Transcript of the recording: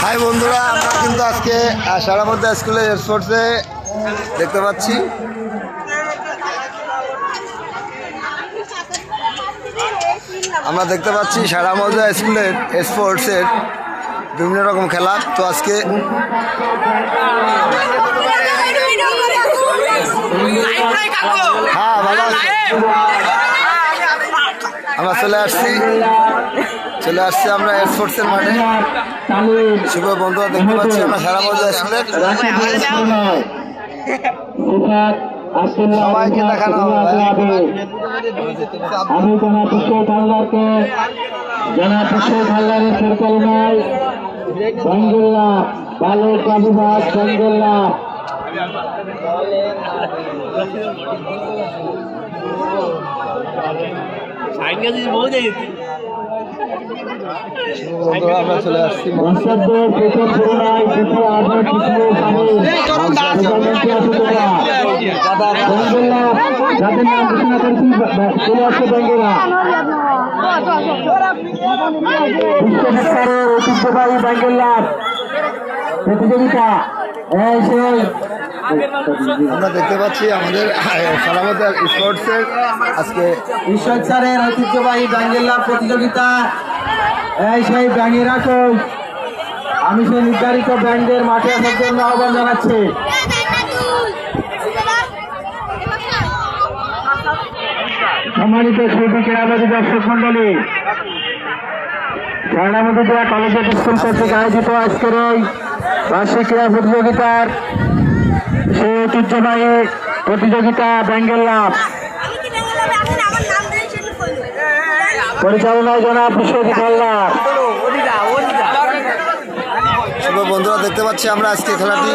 High বন্ধুরা, আমরা কিন্তু আজকে সারামধ্যা স্কুলের স্পোর্টসে দেখতে পাচ্ছি। আমরা দেখতে পাচ্ছি সারামধ্যা স্কুলের স্পোর্টসের বিভিন্ন রকম খেলা। তো আজকে হ্যাঁ ভালো আছে, আমরা চলে আসছি আমরা স্পোর্টসের মাঠে। শুভ বন্ধুরা, দেখতে পাচ্ছি আমরা সারামধ্যা স্কুলের সবাইকে দেখানো হবে। আমি পরিচালনায় বাঙ্গুল্লা বালক বাবুবাদ বাঙ্গুল্লা আমরা চলে আসছি যাদের নাম ঘোষণা করেছি চলে আসছে বেঙ্গেরা বিশ্ববিদ্যালয়ের ঐতিহ্যবাহী বেঙ্গেল্লার প্রতিযোগিতা। আমরা দেখতে পাচ্ছি আমাদের সারামধ্যা স্পোর্টসের আজকে ঈশ্বর স্যারের ঐতিহ্যবাহী ব্যাঙ্গেল্লা প্রতিযোগিতা। এই সেই ব্যাঙেরা কই, আমি সেই নির্ধারিত ব্যাংকের মাঠে আসার জন্য আহ্বান জানাচ্ছি। সম্মানিত শিল্পী ক্রীড়াবাদী দর্শক মন্ডলী, সারামধ্যা জেলা কলেজ স্কুল কর্তৃক আয়োজিত আজকের এই বার্ষিক ক্রীড়া প্রতিযোগিতার সেই ঐতিহ্যবাহী প্রতিযোগিতা বেঙ্গেল্লা পরিচালনায় জনাব বিশ্বজিৎ হালদার। শুভ বন্ধুরা, দেখতে পাচ্ছি আমরা আজকে খেলাটি